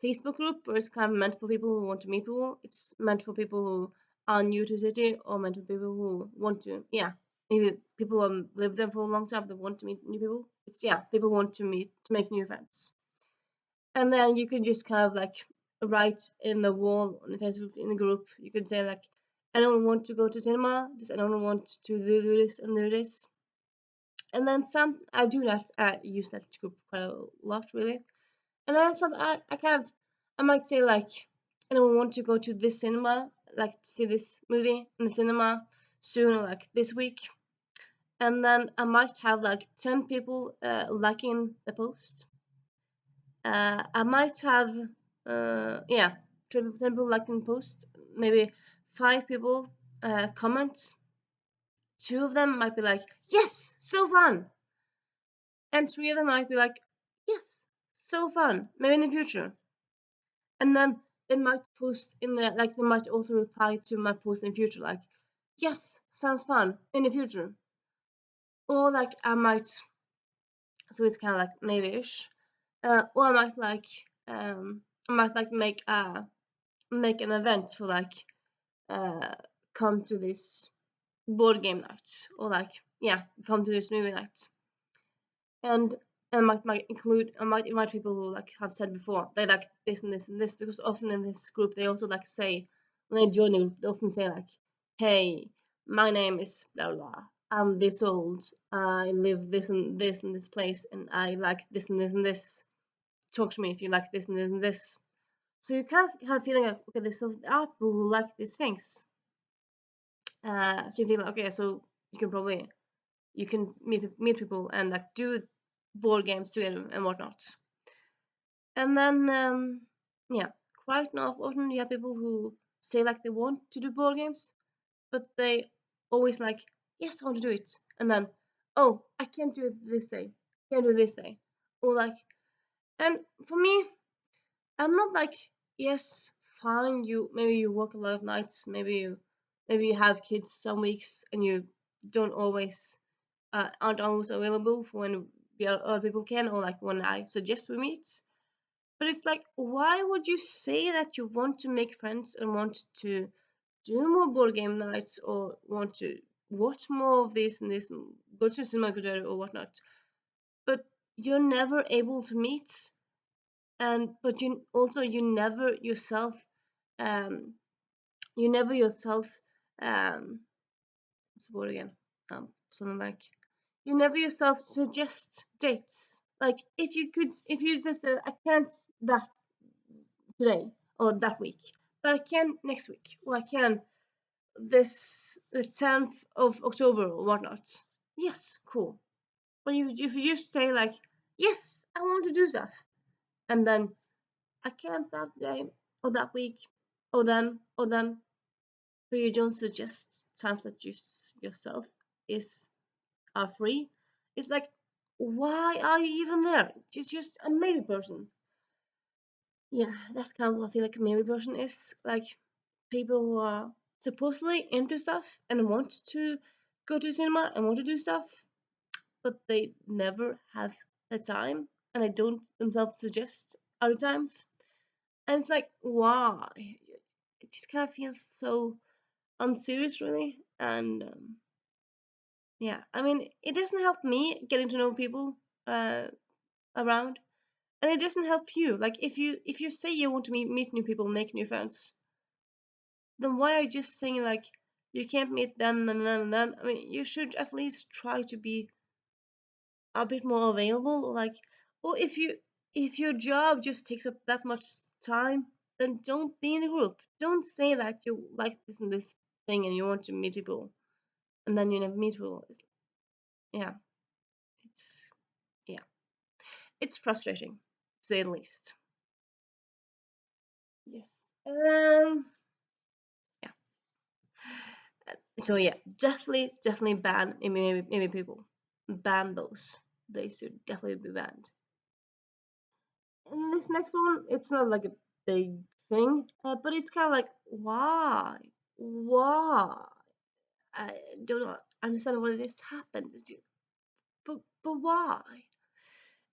Facebook group where it's kind of meant for people who want to meet people. It's meant for people who are new to the city, or meant for people who want to, yeah, maybe people who live there for a long time that want to meet new people. It's yeah, people want to meet to make new friends, and then you can just kind of like write in the wall on the Facebook in the group. You could say like, I don't want to go to cinema. Just I don't want to do this and do this. And then some I do that. I use that group quite a lot, really. And then some I kind of I might say like I don't want to go to this cinema, like to see this movie in the cinema soon, or like this week. And then I might have like 10 people liking the post. I might have yeah 10 people liking the post. Maybe 5 people comment. 2 of them might be like yes, so fun, and 3 of them might be like yes, so fun. Maybe in the future. And then they might post in the like they might also reply to my post in future like yes, sounds fun in the future, or like I might, so it's kind of like maybe ish, or I might like make a make an event for like come to this board game night, or like come to this movie night. And I might invite people who like have said before they like this and this and this, because often in this group they also like say, when they join the group, they often say like, hey, my name is blah blah, I'm this old, I live this and this and this place, and I like this and this and this, talk to me if you like this and this and this. So you kind of have a feeling of, okay, there's there are people who like these things. So you feel like, okay, so you can meet people and like do board games together and whatnot. And then yeah, quite often you have people who say like they want to do board games, but they always like, yes, I want to do it, and then, oh, I can't do it this day, can't do it this day, or like, and for me, I'm not like, yes, fine, you work a lot of nights, maybe you have kids some weeks and you don't always aren't always available for when the other people can, or like when I suggest we meet. But it's like, why would you say that you want to make friends and want to do more board game nights, or want to watch more of this and this, go to cinema or whatnot, but you're never able to meet, and but you never yourself, um, you never yourself, what's the word again? Something like, you never yourself suggest dates. Like if you just said, I can't that today or that week, but I can next week, or I can this the 10th of October or whatnot. Yes, cool. But if you just say like, yes, I want to do stuff, and then I can't that day or that week, or then, but you don't suggest times that you yourself is are free. It's like, why are you even there? Just a maybe person. Yeah, that's kind of what I feel like a maybe person is. Like people who are supposedly into stuff and want to go to cinema and want to do stuff, but they never have the time, and they don't themselves suggest other times. And it's like, why? It just kind of feels so unserious, really. And yeah, I mean, it doesn't help me getting to know people uh, around, and it doesn't help you. Like if you say you want to meet new people, make new friends, then why are you just saying like you can't meet them and then and then? I mean, you should at least try to be a bit more available, or like, or if your job just takes up that much time, then don't be in the group. Don't say that you like this and this thing and you want to meet people, and then you never meet people. Yeah, it's yeah, it's frustrating, to say the least. Yes. Yeah. So yeah, definitely ban maybe people. Ban those. They should definitely be banned. And this next one, it's not like a big thing, but it's kind of like, why? Why? I don't understand why this happens. But why?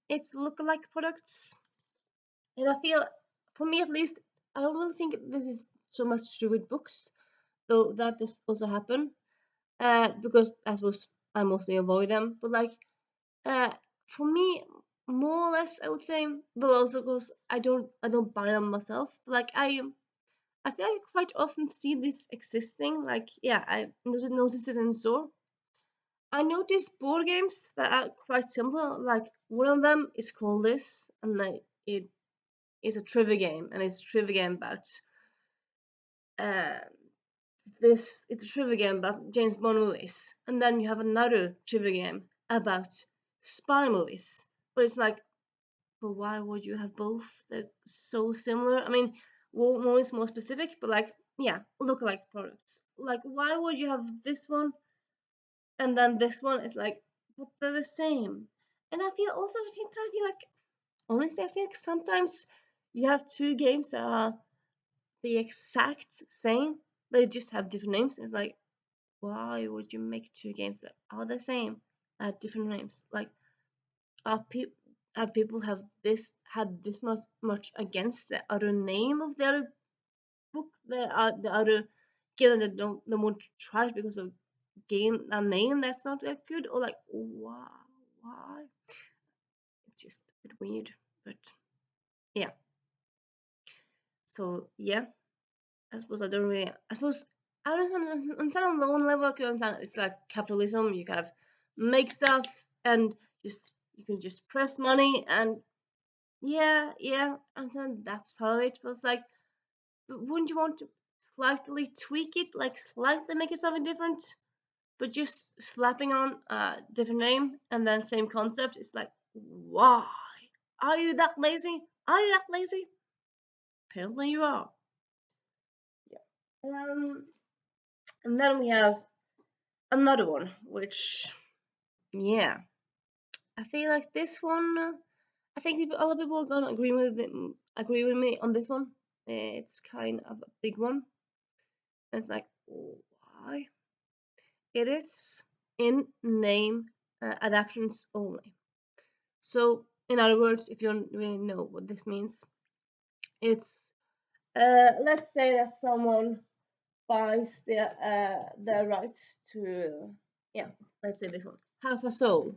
It's lookalike products, and I feel, for me at least, I don't really think this is so much to do with books, though that does also happen. Because I suppose I mostly avoid them. But like, uh, for me, more or less, I would say, but also because I don't buy them myself. But like I feel like I quite often see this existing. Like, yeah, I noticed it in the store. I noticed board games that are quite simple. Like one of them is called this, and like it is a trivia game, and it's a trivia game about uh, this. It's a trivia game about James Bond movies, and then you have another trivia game about spy movies. But it's like, but why would you have both? They're so similar. I mean, one is more specific, but like, yeah, look-alike products. Like, why would you have this one and then this one is like, but they're the same? And I feel also, I feel like, honestly, I feel like sometimes you have two games that are the exact same, they just have different names. It's like, why would you make two games that are the same at different names? Like, are people have people have this had this much against the other name of the other book the other game that don't want to try it because of gain a name that's not that good, or like why? It's just a bit weird, but yeah. So yeah, I suppose I don't really. I suppose I don't understand on one level. I can understand it's like capitalism. You kind of make stuff and you can just press money and yeah. I understand that part of it, but it's like, but wouldn't you want to slightly tweak it, like slightly make it something different? But just slapping on a different name and then same concept, it's like, why? Are you that lazy? Are you that lazy? Apparently you are. Yeah. And then we have another one, which, yeah, I feel like this one. I think other people are gonna agree with me on this one. It's kind of a big one. And it's like, why? It is in name adaptations only. So, in other words, if you don't really know what this means, it's let's say that someone buys the rights to, yeah, let's say this one, Half a Soul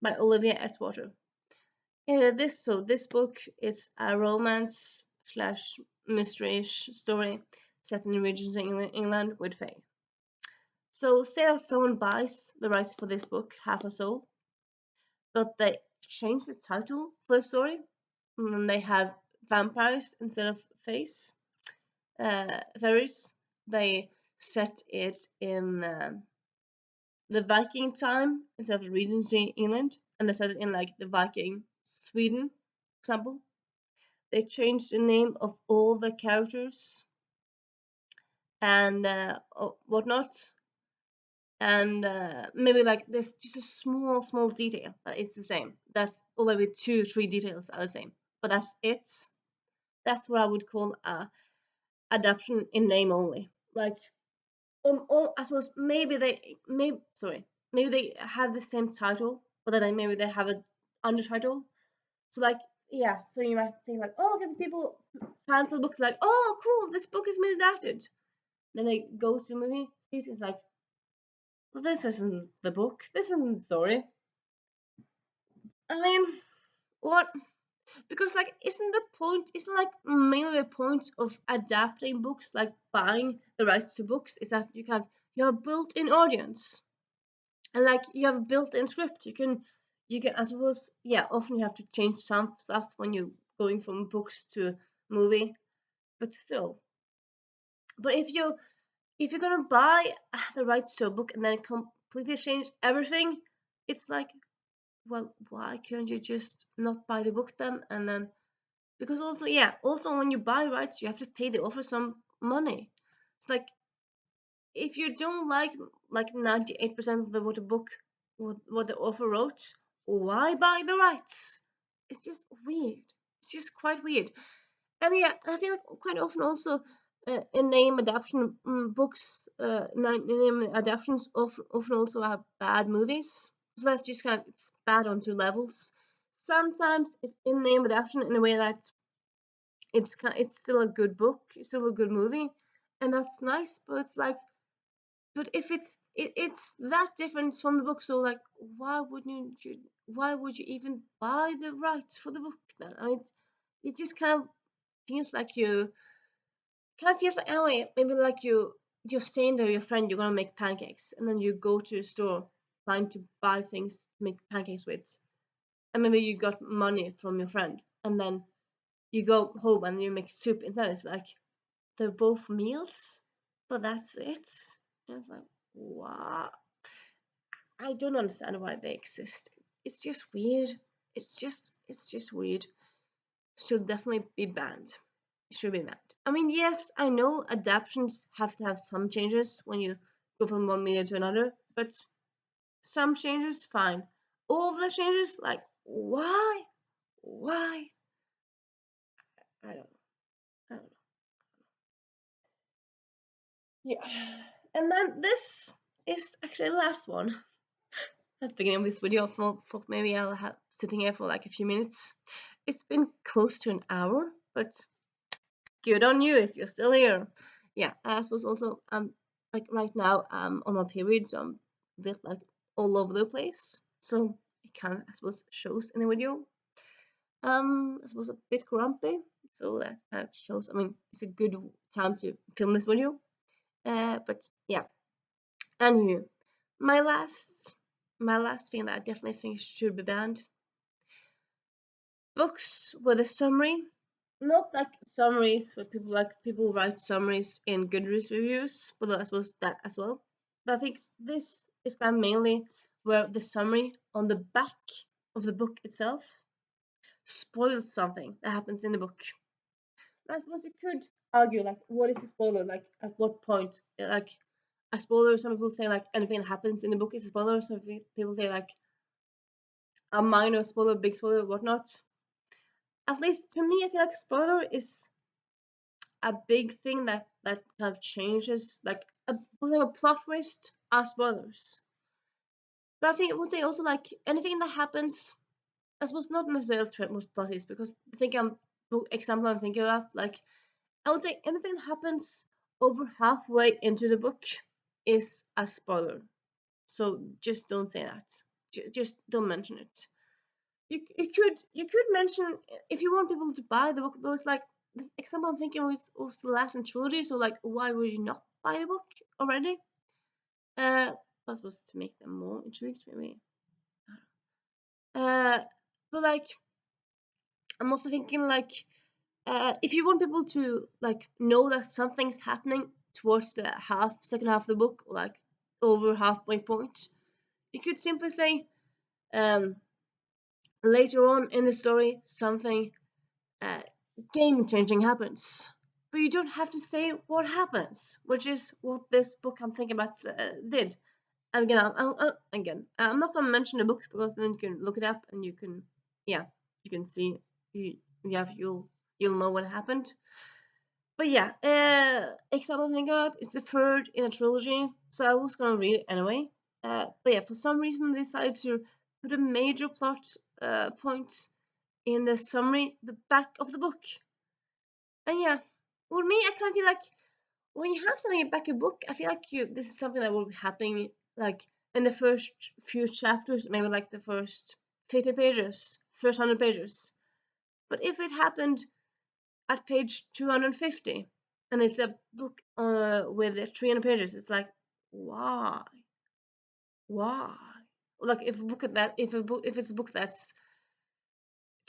by Olivia Atwater. This book is a romance slash mystery-ish story set in Regency England with Fae. So say that someone buys the rights for this book, Half a Soul, but they change the title for the story. And they have vampires instead of fairies. They set it in the Viking time instead of Regency England, and they set it in like the Viking Sweden, for example. They changed the name of all the characters and whatnot, and maybe like there's just a small detail that is the same. That's or maybe 2-3 details are the same, but that's it. That's what I would call a adaptation in name only. Like, I suppose maybe they have the same title, but then maybe they have a undertitle. So like, yeah, so you might think like, oh, okay, people fans of books like, oh, cool, this book is been adapted. Then they go to the movie, see it's like, well, this isn't the book. This isn't the story. I mean, what? Because like, isn't like mainly the point of adapting books, like buying the rights to books, is that you have a built-in audience, and like you have a built-in script. You can, I suppose, yeah, often you have to change some stuff when you're going from books to movie, but still. But if you're gonna buy the rights to a book and then completely change everything, it's like, well, why can't you just not buy the book then? And then, because also, yeah, also when you buy rights, you have to pay the author some money. It's like, if you don't like 98% of what the book, what the author wrote, why buy the rights? It's just weird. It's just quite weird. And yeah, I feel like quite often also in name adaptation books, name adaptations often also have bad movies. So that's just kind of, it's bad on 2 levels. Sometimes it's in name adaptation in a way that it's still a good book, it's still a good movie, and that's nice. But it's like, but if it's that different from the book, so like, why would you even buy the rights for the book then? I mean, it just feels like you kind of feels like, anyway, maybe like you're saying to your friend you're gonna make pancakes, and then you go to the store trying to buy things to make pancakes with, and maybe you got money from your friend, and then you go home and you make soup instead. It's like, they're both meals, but that's it. And it's like, wow, I don't understand why they exist. It's just weird. It's just weird. Should definitely be banned. It should be banned. I mean, yes, I know adaptations have to have some changes when you go from one media to another, but some changes, fine. All of the changes, like, why? Why? I don't know. I don't know. Yeah. And then this is actually the last one. At the beginning of this video, for maybe I'll have sitting here for like a few minutes. It's been close to an hour, but good on you if you're still here. Yeah, I suppose also like right now on my period, so I'm a bit like all over the place. So it kind of I suppose shows in the video. I suppose a bit grumpy, so that shows. I mean, it's a good time to film this video. But yeah. Anywho, my last my last thing that I definitely think should be banned: books with a summary. Not like summaries where people write summaries in Goodreads reviews, but I suppose that as well. But I think this is kind of mainly where the summary on the back of the book itself spoils something that happens in the book. I suppose you could argue like what is a spoiler? Like at what point? Like a spoiler, some people say like anything that happens in the book is a spoiler. Some people say like a minor spoiler, big spoiler, whatnot. At least to me, I feel like spoiler is a big thing that kind of changes like a plot twist are spoilers. But I think I would say also like anything that happens, I suppose not necessarily most plot twist because I think example I'm thinking of like I would say anything that happens over halfway into the book is a spoiler. So just don't say that. Just don't mention it. You could mention if you want people to buy the book, but it's like the example I'm thinking was the last in trilogy. So like, why would you not buy the book already? I suppose to make them more intrigued, maybe. Uh, but like, I'm also thinking like, if you want people to like know that something's happening towards the second half of the book, like over halfway point, you could simply say, um, later on in the story, something uh, game changing happens. But you don't have to say what happens, which is what this book I'm thinking about did. And again, I'm not gonna mention the book because then you can look it up and you can, yeah, you can see, you'll know what happened. But yeah, example I'm thinking about is the third in a trilogy, so I was gonna read it anyway. But yeah, for some reason they decided to put a major plot point in the summary, the back of the book. And yeah, with me, I kind of feel like when you have something back a book, I feel like this is something that will be happening like in the first few chapters, maybe like the first 50 pages, first 100 pages. But if it happened at page 250 and it's a book with 300 pages, it's like, why? Why? Like if a book at that, if it's a book that's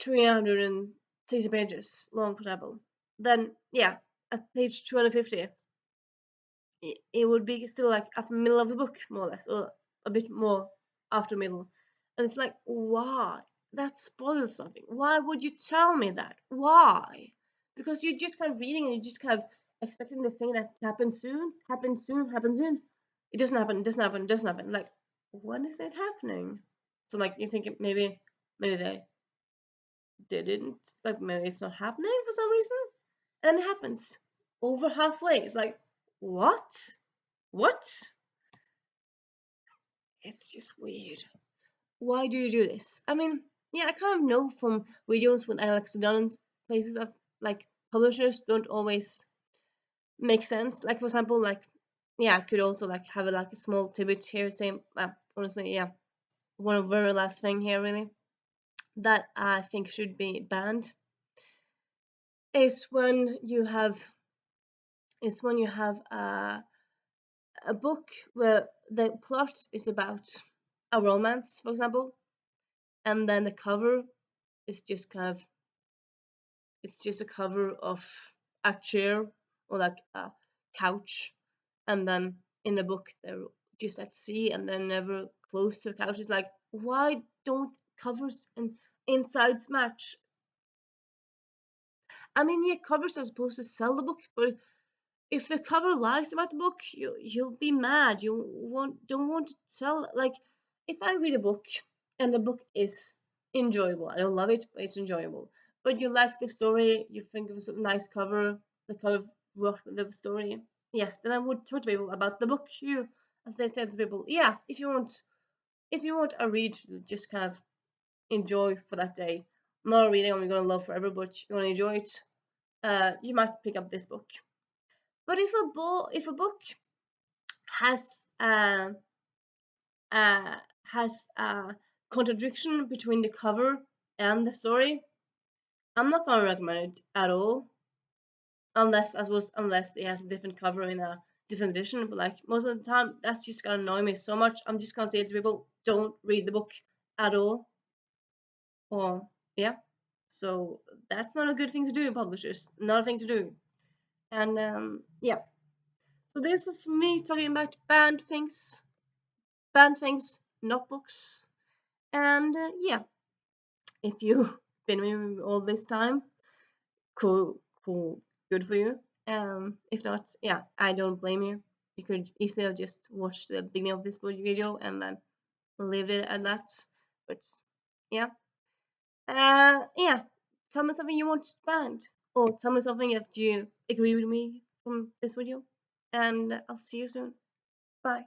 360 pages long, for example, then yeah, at page 250, it would be still like at the middle of the book, more or less, or a bit more after middle. And it's like, why? That spoils something. Why would you tell me that? Why? Because you're just kind of reading and you're just kind of expecting the thing that happens soon, happens soon, happens soon. It doesn't happen, it doesn't happen, it doesn't happen. Like, when is it happening? So like you think maybe they didn't, like maybe it's not happening for some reason, and it happens over halfway. It's like, what? What? It's just weird. Why do you do this? I mean, yeah, I kind of know from videos with Alex Dunn's places of like publishers don't always make sense. Like for example, like yeah, I could also like have like a small tidbit here saying, honestly, yeah, one very last thing here really that I think should be banned is when you have a book where the plot is about a romance, for example, and then the cover is just kind of it's just a cover of a chair or like a couch, and then in the book they're just at sea and they're never close to a couch. It's like, why don't covers and insides match? I mean, yeah, covers are supposed to sell the book, but if the cover lies about the book, you'll be mad. You don't want to tell. Like, if I read a book and the book is enjoyable, I don't love it, but it's enjoyable. But you like the story, you think it was a nice cover, the cover worked with the story. Yes, then I would talk to people about the book. As they said to people, yeah, if you want a read to just kind of enjoy for that day, not a reading I'm gonna love forever, but you're gonna enjoy it. you might pick up this book. But if a book has has a contradiction between the cover and the story, I'm not gonna recommend it at all. Unless, I suppose, unless it has a different cover in a different edition. But like most of the time, that's just gonna annoy me so much. I'm just gonna say to people, don't read the book at all. Or yeah, so that's not a good thing to do, publishers. Not a thing to do. And yeah, so this is me talking about banned things, not books. And yeah, if you've been with me all this time, cool, good for you. If not, yeah, I don't blame you. You could easily have just watched the beginning of this video and then leave it at that. But yeah, yeah. Tell me something you want banned, or tell me something that you agree with me from this video, and I'll see you soon. Bye.